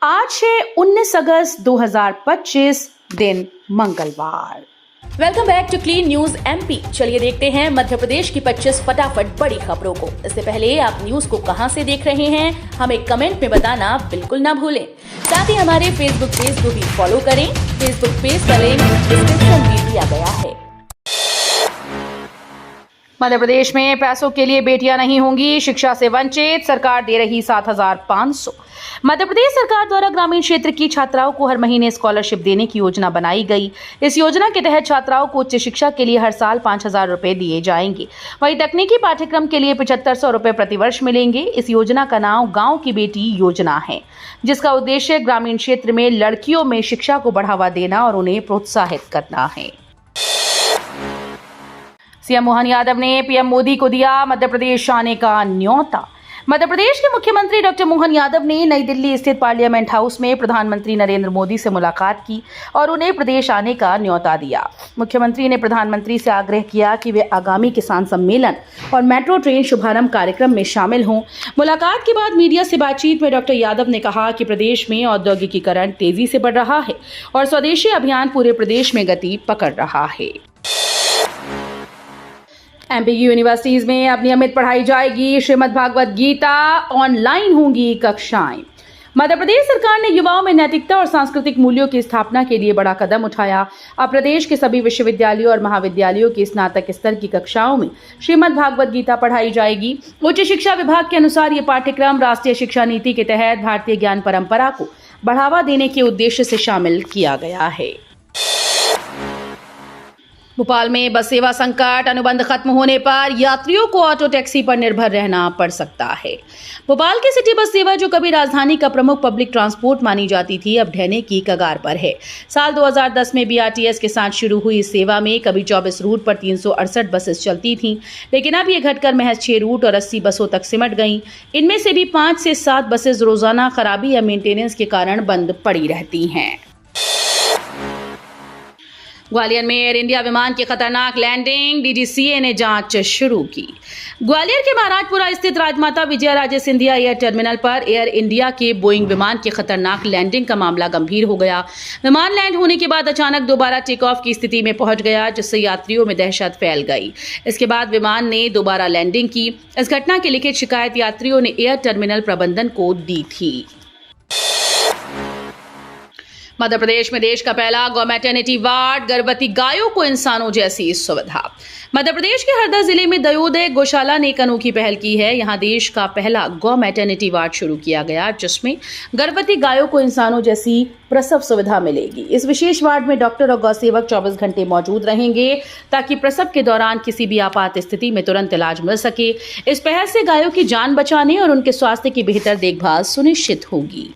आज है 19 अगस्त 2025 दिन मंगलवार। Welcome back to clean news MP. चलिए देखते हैं मध्य प्रदेश की 25 फटाफट बड़ी खबरों को। इससे पहले आप न्यूज को कहां से देख रहे हैं हमें कमेंट में बताना बिल्कुल ना भूलें। साथ ही हमारे फेसबुक पेज को भी फॉलो करें। फेसबुक पेज का लिंक डिस्क्रिप्शन में दिया गया है। मध्य प्रदेश में पैसों के लिए बेटियां नहीं होंगी शिक्षा से वंचित, सरकार दे रही 7,500। मध्य प्रदेश सरकार द्वारा ग्रामीण क्षेत्र की छात्राओं को हर महीने स्कॉलरशिप देने की योजना बनाई गई। इस योजना के तहत छात्राओं को उच्च शिक्षा के लिए हर साल 5,000 रुपए दिए जाएंगे। वहीं तकनीकी पाठ्यक्रम के लिए 7,500 रुपए प्रतिवर्ष मिलेंगे। इस योजना का नाम गांव की बेटी योजना है, जिसका उद्देश्य ग्रामीण क्षेत्र में लड़कियों में शिक्षा को बढ़ावा देना और उन्हें प्रोत्साहित करना है। सीएम मोहन यादव ने पीएम मोदी को दिया मध्य प्रदेश आने का न्योता। मध्य प्रदेश के मुख्यमंत्री डॉक्टर मोहन यादव ने नई दिल्ली स्थित पार्लियामेंट हाउस में प्रधानमंत्री नरेंद्र मोदी से मुलाकात की और उन्हें प्रदेश आने का न्योता दिया। मुख्यमंत्री ने प्रधानमंत्री से आग्रह किया कि वे आगामी किसान सम्मेलन और मेट्रो ट्रेन शुभारंभ कार्यक्रम में शामिल हों। मुलाकात के बाद मीडिया से बातचीत में डॉक्टर यादव ने कहा कि प्रदेश में औद्योगिकीकरण तेजी से बढ़ रहा है और स्वदेशी अभियान पूरे प्रदेश में गति पकड़ रहा है। एमपी की यूनिवर्सिटीज में अब नियमित पढ़ाई जाएगी। श्रीमद् भागवत गीता ऑनलाइन होंगी कक्षाएं। मध्य प्रदेश सरकार ने युवाओं में नैतिकता और सांस्कृतिक मूल्यों की स्थापना के लिए बड़ा कदम उठाया। अब प्रदेश के सभी विश्वविद्यालयों और महाविद्यालयों की स्नातक स्तर की कक्षाओं में श्रीमद् भागवत गीता पढ़ाई जाएगी। उच्च शिक्षा विभाग के अनुसार ये पाठ्यक्रम राष्ट्रीय शिक्षा नीति के तहत भारतीय ज्ञान परंपरा को बढ़ावा देने के उद्देश्य से शामिल किया गया है। भोपाल में बस सेवा संकट, अनुबंध खत्म होने पर यात्रियों को ऑटो टैक्सी पर निर्भर रहना पड़ सकता है। भोपाल की सिटी बस सेवा, जो कभी राजधानी का प्रमुख पब्लिक ट्रांसपोर्ट मानी जाती थी, अब ढहने की कगार पर है। साल 2010 में बीआरटीएस के साथ शुरू हुई इस सेवा में कभी 24 रूट पर 368 बसेस चलती थीं, लेकिन अब ये घटकर महज 6 रूट और 80 बसों तक सिमट गईं। इनमें से भी 5 से 7 बसेस रोजाना खराबी या मेंटेनेंस के कारण बंद पड़ी रहती हैं। ग्वालियर में एयर इंडिया विमान की खतरनाक लैंडिंग, डीजीसीए ने जांच शुरू की। ग्वालियर के महाराजपुरा स्थित राजमाता विजया राजे सिंधिया एयर टर्मिनल पर एयर इंडिया के बोइंग विमान की खतरनाक लैंडिंग का मामला गंभीर हो गया। विमान लैंड होने के बाद अचानक दोबारा टेक ऑफ की स्थिति में पहुंच गया, जिससे यात्रियों में दहशत फैल गई। इसके बाद विमान ने दोबारा लैंडिंग की। इस घटना की लिखित शिकायत यात्रियों ने एयर टर्मिनल प्रबंधन को दी थी। मध्य प्रदेश में देश का पहला गौ मैटरनिटी वार्ड, गर्भवती गायों को इंसानों जैसी सुविधा। मध्य प्रदेश के हरदा जिले में दयोदय गौशाला ने एक अनोखी पहल की है। यहां देश का पहला गौ मैटरनिटी वार्ड शुरू किया गया, जिसमें गर्भवती गायों को इंसानों जैसी प्रसव सुविधा मिलेगी। इस विशेष वार्ड में डॉक्टर और गौसेवक 24 घंटे मौजूद रहेंगे, ताकि प्रसव के दौरान किसी भी आपात स्थिति में तुरंत इलाज मिल सके। इस पहल से गायों की जान बचाने और उनके स्वास्थ्य की बेहतर देखभाल सुनिश्चित होगी।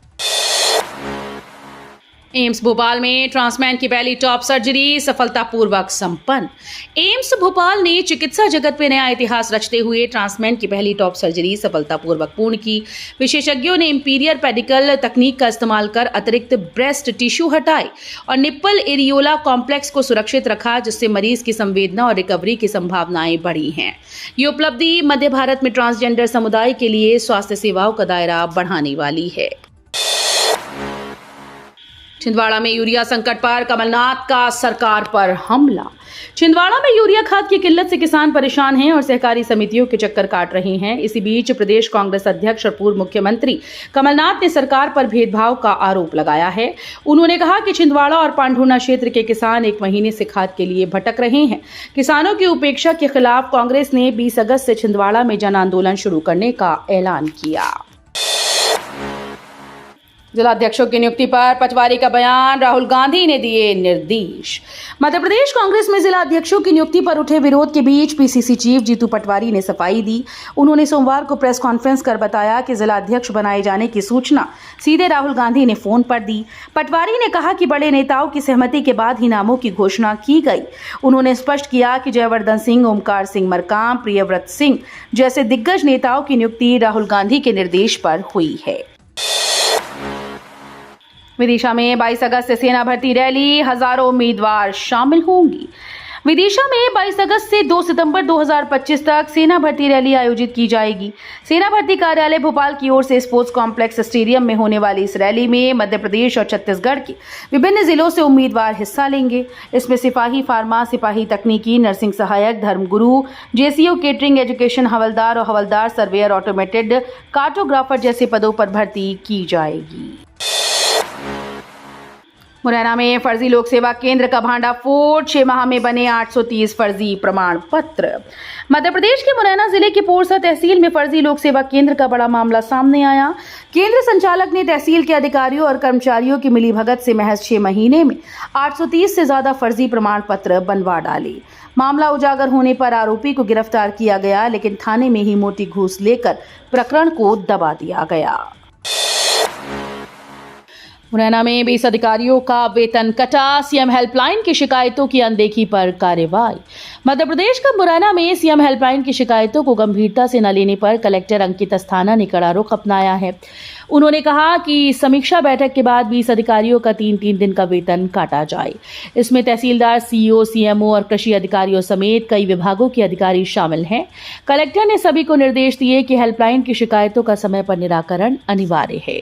एम्स भोपाल में ट्रांसमैन की पहली टॉप सर्जरी सफलतापूर्वक संपन्न। एम्स भोपाल ने चिकित्सा जगत में नया इतिहास रचते हुए ट्रांसमैन की पहली टॉप सर्जरी सफलतापूर्वक पूर्ण की। विशेषज्ञों ने इंपीरियर पेडिकल तकनीक का इस्तेमाल कर अतिरिक्त ब्रेस्ट टिश्यू हटाए और निप्पल एरियोला कॉम्प्लेक्स को सुरक्षित रखा, जिससे मरीज की संवेदना और रिकवरी की संभावनाएं बढ़ी हैं। ये उपलब्धि मध्य भारत में ट्रांसजेंडर समुदाय के लिए स्वास्थ्य सेवाओं का दायरा बढ़ाने वाली है। छिंदवाड़ा में यूरिया संकट पर कमलनाथ का सरकार पर हमला। छिंदवाड़ा में यूरिया खाद की किल्लत से किसान परेशान हैं और सहकारी समितियों के चक्कर काट रहे हैं। इसी बीच प्रदेश कांग्रेस अध्यक्ष और पूर्व मुख्यमंत्री कमलनाथ ने सरकार पर भेदभाव का आरोप लगाया है। उन्होंने कहा कि छिंदवाड़ा और पांढुर्णा क्षेत्र के किसान 1 महीने से खाद के लिए भटक रहे हैं। किसानों की उपेक्षा के खिलाफ कांग्रेस ने 20 अगस्त से छिंदवाड़ा में जन आंदोलन शुरू करने का ऐलान किया। जिलाध्यक्षों की नियुक्ति पर पटवारी का बयान, राहुल गांधी ने दिए निर्देश। मध्य प्रदेश कांग्रेस में जिलाध्यक्षों की नियुक्ति पर उठे विरोध के बीच पीसीसी चीफ जीतू पटवारी ने सफाई दी। उन्होंने सोमवार को प्रेस कॉन्फ्रेंस कर बताया कि जिलाध्यक्ष बनाए जाने की सूचना सीधे राहुल गांधी ने फोन पर दी। पटवारी ने कहा कि बड़े नेताओं की सहमति के बाद ही नामों की घोषणा की गई। उन्होंने स्पष्ट किया कि जयवर्धन सिंह, ओमकार सिंह मरकाम, प्रियव्रत सिंह जैसे दिग्गज नेताओं की नियुक्ति राहुल गांधी के निर्देश पर हुई है। विदिशा में 22 अगस्त से सेना भर्ती रैली, हजारों उम्मीदवार शामिल होंगी। विदिशा में 22 अगस्त से 2 सितंबर 2025 तक सेना भर्ती रैली आयोजित की जाएगी। सेना भर्ती कार्यालय भोपाल की ओर से स्पोर्ट्स कॉम्प्लेक्स स्टेडियम में होने वाली इस रैली में मध्य प्रदेश और छत्तीसगढ़ के विभिन्न जिलों से उम्मीदवार हिस्सा लेंगे। इसमें सिपाही फार्मा, सिपाही तकनीकी, नर्सिंग सहायक, धर्मगुरु, जेसीओ, केटरिंग, एजुकेशन, हवलदार और हवलदार सर्वेयर, ऑटोमेटेड कार्टोग्राफर जैसे पदों पर भर्ती की जाएगी। मुरैना में फर्जी लोक सेवा केंद्र का भांडाफोड़, 6 माह में बने 830 फर्जी प्रमाण पत्र। मध्य प्रदेश के मुरैना जिले के पोरसा तहसील में फर्जी लोक सेवा केंद्र का बड़ा मामला सामने आया। केंद्र संचालक ने तहसील के अधिकारियों और कर्मचारियों की मिलीभगत से महज 6 महीने में 830 से ज्यादा फर्जी प्रमाण पत्र बनवा डाले। मामला उजागर होने पर आरोपी को गिरफ्तार किया गया, लेकिन थाने में ही मोटी घूस लेकर प्रकरण को दबा दिया गया। मुरैना में 20 अधिकारियों का वेतन कटा, सीएम हेल्पलाइन की शिकायतों की अनदेखी पर कार्रवाई। मध्य प्रदेश का मुरैना में सीएम हेल्पलाइन की शिकायतों को गंभीरता से न लेने पर कलेक्टर अंकित अस्थाना ने कड़ा रुख अपनाया है। उन्होंने कहा कि समीक्षा बैठक के बाद 20 अधिकारियों का 3-3 दिन का वेतन काटा जाए। इसमें तहसीलदार, सीईओ, सीएमओ और कृषि अधिकारियों समेत कई विभागों के अधिकारी शामिल हैं। कलेक्टर ने सभी को निर्देश दिए कि हेल्पलाइन की शिकायतों का समय पर निराकरण अनिवार्य है।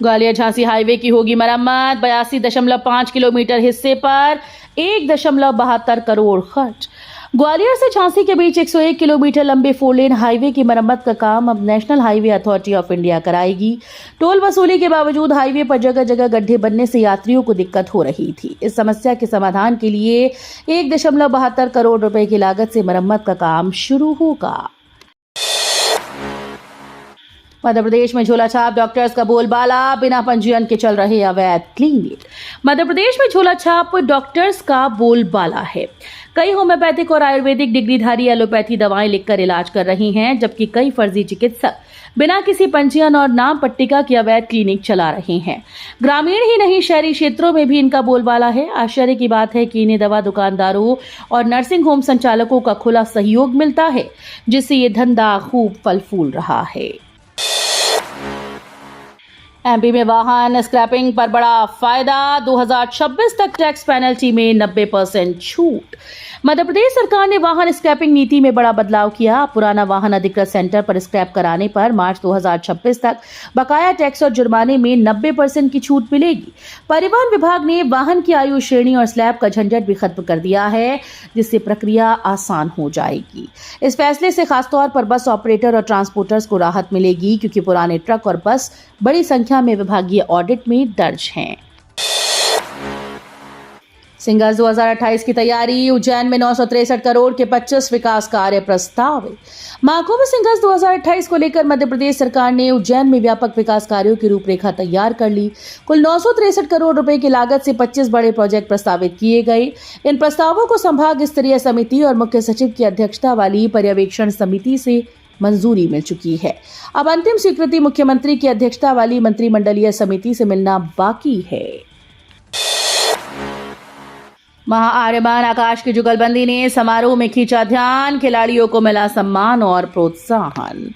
ग्वालियर झांसी हाईवे की होगी मरम्मत, 82.5 किलोमीटर हिस्से पर 1.72 करोड़ खर्च। ग्वालियर से झांसी के बीच 101 किलोमीटर लंबे 4 लेन हाईवे की मरम्मत का काम अब national highway authority of India कराएगी। टोल वसूली के बावजूद हाईवे पर जगह जगह गड्ढे बनने से यात्रियों को दिक्कत हो रही थी। इस समस्या के समाधान के लिए 1.72 करोड़ रुपए की लागत से मरम्मत का काम शुरू होगा। मध्य प्रदेश में झोला छाप डॉक्टर्स का बोलबाला, बिना पंजीयन के चल रहे अवैध क्लिनिक। मध्य प्रदेश में झोला छाप डॉक्टर्स का बोलबाला है। कई होम्योपैथिक और आयुर्वेदिक डिग्रीधारी एलोपैथी दवाएं लिखकर इलाज कर रही हैं, जबकि कई फर्जी चिकित्सक बिना किसी पंजीयन और नाम पट्टिका के अवैध क्लिनिक चला रहे हैं। ग्रामीण ही नहीं, शहरी क्षेत्रों में भी इनका बोलबाला है। आश्चर्य की बात है कि इन्हें दवा दुकानदारों और नर्सिंग होम संचालकों का खुला सहयोग मिलता है, जिससे ये धंधा खूब फल फूल रहा है। एमपी में वाहन स्क्रैपिंग पर बड़ा फायदा, 2026 तक टैक्स पेनल्टी में 90% छूट। मध्य प्रदेश सरकार ने वाहन स्क्रैपिंग नीति में बड़ा बदलाव किया। पुराना वाहन अधिकृत सेंटर पर स्क्रैप कराने पर मार्च 2026 तक बकाया टैक्स और जुर्माने में 90% की छूट मिलेगी। परिवहन विभाग ने वाहन की आयु श्रेणी और स्लैब का झंझट भी खत्म कर दिया है, जिससे प्रक्रिया आसान हो जाएगी। इस फैसले से खासतौर पर बस ऑपरेटर और ट्रांसपोर्टर्स को राहत मिलेगी, क्योंकि पुराने ट्रक और बस बड़ी संख्या में विभागीय ऑडिट में दर्ज हैं। सिंगल्स 2028 की तैयारी, उज्जैन में 963 करोड़ के 25 विकास कार्य प्रस्तावित। महाकुंभ सिंगल्स 2028 को लेकर मध्य प्रदेश सरकार ने उज्जैन में व्यापक विकास कार्यों की रूपरेखा तैयार कर ली। कुल 963 करोड़ रुपए की लागत से 25 बड़े प्रोजेक्ट प्रस्तावित किए गए। इन प्रस्तावों को संभाग स्तरीय समिति और मुख्य सचिव की अध्यक्षता वाली पर्यवेक्षण समिति से मंजूरी मिल चुकी है। अब अंतिम स्वीकृति मुख्यमंत्री की अध्यक्षता वाली मंत्रिमंडलीय समिति से मिलना बाकी है। महाआर्यमान आकाश की जुगलबंदी ने समारोह में खींचा ध्यान, खिलाड़ियों को मिला सम्मान और प्रोत्साहन।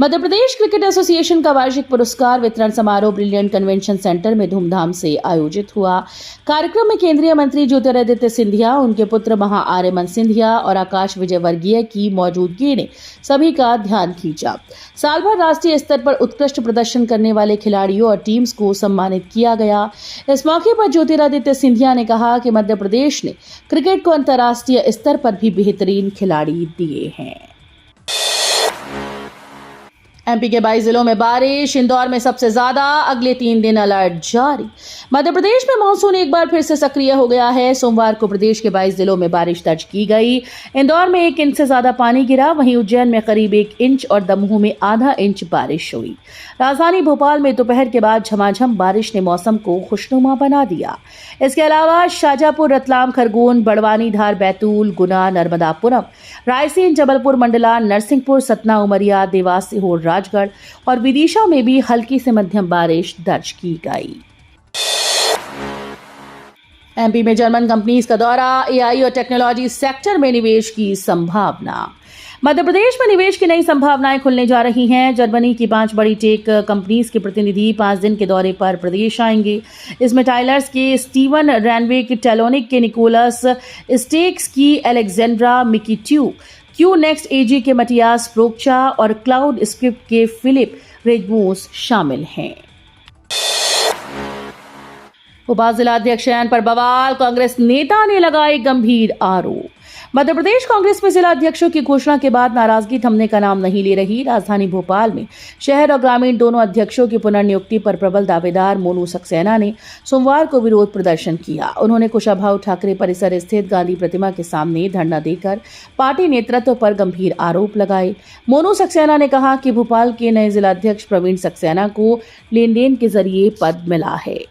मध्य प्रदेश क्रिकेट एसोसिएशन का वार्षिक पुरस्कार वितरण समारोह ब्रिलियंट कन्वेंशन सेंटर में धूमधाम से आयोजित हुआ। कार्यक्रम में केंद्रीय मंत्री ज्योतिरादित्य सिंधिया, उनके पुत्र महाआर्यमन सिंधिया और आकाश विजयवर्गीय की मौजूदगी ने सभी का ध्यान खींचा। साल भर राष्ट्रीय स्तर पर उत्कृष्ट प्रदर्शन करने वाले खिलाड़ियों और टीम्स को सम्मानित किया गया। इस मौके पर ज्योतिरादित्य सिंधिया ने कहा कि मध्य प्रदेश ने क्रिकेट को अंतर्राष्ट्रीय स्तर पर भी बेहतरीन खिलाड़ी दिए हैं। एमपी के 22 जिलों में बारिश, इंदौर में सबसे ज्यादा, अगले 3 दिन अलर्ट जारी। मध्य प्रदेश में मानसून एक बार फिर से सक्रिय हो गया है। सोमवार को प्रदेश के 22 जिलों में बारिश दर्ज की गई। इंदौर में 1 इंच से ज्यादा पानी गिरा, वहीं उज्जैन में करीब 1 इंच और दमोह में आधा इंच बारिश हुई। राजधानी भोपाल में दोपहर के बाद झमाझम बारिश ने मौसम को खुशनुमा बना दिया। इसके अलावा शाजापुर, रतलाम, खरगोन, बड़वानी, धार, बैतूल, गुना, नर्मदापुरम, रायसेन, जबलपुर, मंडला, नरसिंहपुर, सतना, उमरिया, देवास, सीहोर, राजगढ़ और विदिशा में भी हल्की से मध्यम बारिश दर्ज की गई। एमपी में जर्मन कंपनीज का दौरा, एआई और टेक्नोलॉजी सेक्टर में निवेश की संभावना। मध्य प्रदेश में निवेश की नई संभावनाएं खुलने जा रही हैं। जर्मनी की 5 बड़ी टेक कंपनीज के प्रतिनिधि 5 दिन के दौरे पर प्रदेश आएंगे। इसमें टाइलर्स के स्टीवन रैनविक, टेलोनिक के निकोलस स्टेक्स की एलेक्जेंड्रा मिकीट्यू, क्यूनेक्स्ट एजी के मटियास प्रोक्चा और क्लाउड स्क्रिप्ट के फिलिप रेगमोस शामिल हैं। भोपाल जिलाध्यक्ष पर बवाल, कांग्रेस नेता ने लगाए गंभीर आरोप। मध्य प्रदेश कांग्रेस में जिला अध्यक्षों की घोषणा के बाद नाराजगी थमने का नाम नहीं ले रही। राजधानी भोपाल में शहर और ग्रामीण दोनों अध्यक्षों की पुनर्नियुक्ति पर प्रबल दावेदार मोनू सक्सेना ने सोमवार को विरोध प्रदर्शन किया। उन्होंने कुशाभाऊ ठाकरे परिसर स्थित गांधी प्रतिमा के सामने धरना देकर पार्टी नेतृत्व पर गंभीर आरोप लगाए। मोनू सक्सेना ने कहा कि भोपाल के नए जिलाध्यक्ष प्रवीण सक्सेना को लेन देन के जरिए पद मिला है।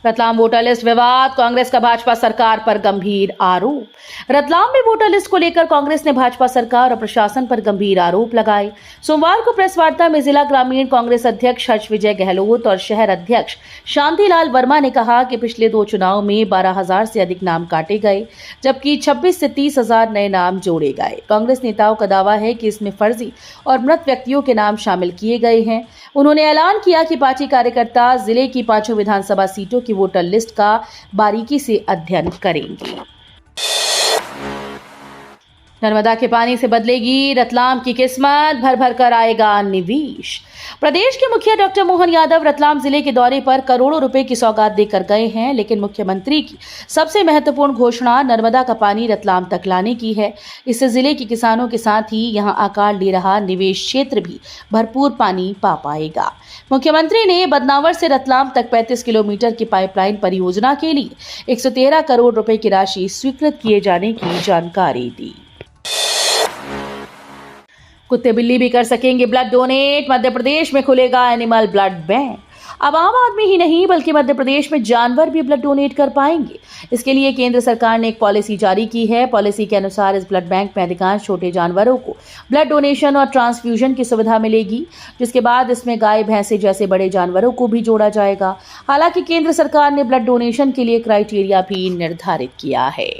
रतलाम वोटर लिस्ट विवाद, कांग्रेस का भाजपा सरकार पर गंभीर आरोप। रतलाम में वोटर लिस्ट को लेकर कांग्रेस ने भाजपा सरकार और प्रशासन पर गंभीर आरोप लगाए। सोमवार को प्रेस वार्ता में जिला ग्रामीण कांग्रेस अध्यक्ष हर्ष विजय गहलोत और शहर अध्यक्ष शांतिलाल वर्मा ने कहा कि पिछले 2 चुनाव में 12,000 से अधिक नाम काटे गए, जबकि 26 से 30,000 नए नाम जोड़े गए। कांग्रेस नेताओं का दावा है कि इसमें फर्जी और मृत व्यक्तियों के नाम शामिल किए गए हैं। उन्होंने ऐलान किया कि पार्टी कार्यकर्ता जिले की 5 विधानसभा सीटों की वोटर लिस्ट का बारीकी से अध्ययन करेंगे। नर्मदा के पानी से बदलेगी रतलाम की किस्मत, भर भर कर आएगा निवेश। प्रदेश के मुखिया डॉक्टर मोहन यादव रतलाम जिले के दौरे पर करोड़ों रुपए की सौगात देकर गए हैं, लेकिन मुख्यमंत्री की सबसे महत्वपूर्ण घोषणा नर्मदा का पानी रतलाम तक लाने की है। इससे जिले के किसानों के साथ ही यहां आकार ले रहा निवेश क्षेत्र भी भरपूर पानी पा पाएगा। मुख्यमंत्री ने बदनावर से रतलाम तक 35 किलोमीटर की पाइपलाइन परियोजना के लिए 113 करोड़ रुपए की राशि स्वीकृत किए जाने की जानकारी दी। कुत्ते बिल्ली भी कर सकेंगे ब्लड डोनेट, मध्य प्रदेश में खुलेगा एनिमल ब्लड बैंक। अब आम आदमी ही नहीं बल्कि मध्य प्रदेश में जानवर भी ब्लड डोनेट कर पाएंगे। इसके लिए केंद्र सरकार ने एक पॉलिसी जारी की है। पॉलिसी के अनुसार इस ब्लड बैंक में अधिकांश छोटे जानवरों को ब्लड डोनेशन और ट्रांसफ्यूजन की सुविधा मिलेगी, जिसके बाद इसमें गाय भैंसे जैसे बड़े जानवरों को भी जोड़ा जाएगा। हालांकि केंद्र सरकार ने ब्लड डोनेशन के लिए क्राइटेरिया भी निर्धारित किया है।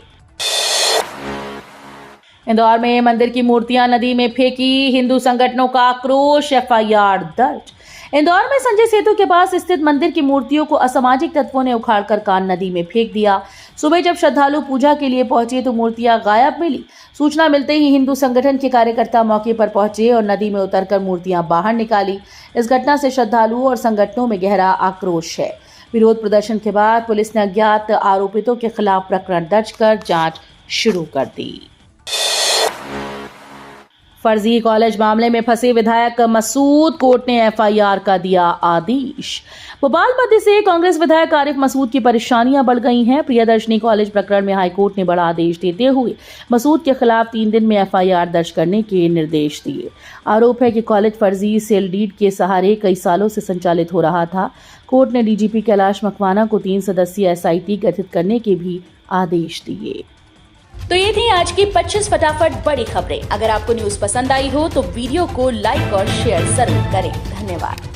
इंदौर में मंदिर की मूर्तियां नदी में फेंकी, हिंदू संगठनों का आक्रोश, एफआईआर दर्ज। इंदौर में संजय सेतु के पास स्थित मंदिर की मूर्तियों को असामाजिक तत्वों ने उखाड़कर कान नदी में फेंक दिया। सुबह जब श्रद्धालु पूजा के लिए पहुंचे तो मूर्तियां गायब मिली। सूचना मिलते ही हिंदू संगठन के कार्यकर्ता मौके पर पहुंचे और नदी में उतरकर मूर्तियां बाहर निकाली। इस घटना से श्रद्धालुओं और संगठनों में गहरा आक्रोश है। विरोध प्रदर्शन के बाद पुलिस ने अज्ञात आरोपितों के खिलाफ प्रकरण दर्ज कर जांच शुरू कर दी। फर्जी कॉलेज मामले में फंसे विधायक मसूद, कोर्ट ने एफआईआर का दिया आदेश। भोपाल मध्य से कांग्रेस विधायक आरिफ मसूद की परेशानियां बढ़ गई हैं। प्रियदर्शनी कॉलेज प्रकरण में हाईकोर्ट ने बड़ा आदेश देते हुए मसूद के खिलाफ 3 दिन में एफआईआर दर्ज करने के निर्देश दिए। आरोप है कि कॉलेज फर्जी सेल डीड के सहारे कई सालों से संचालित हो रहा था। कोर्ट ने डीजीपी कैलाश मकवाना को 3 सदस्यीय एसआईटी गठित करने के भी आदेश दिए। तो ये थी आज की 25 फटाफट बड़ी खबरें। अगर आपको न्यूज पसंद आई हो तो वीडियो को लाइक और शेयर जरूर करें। धन्यवाद।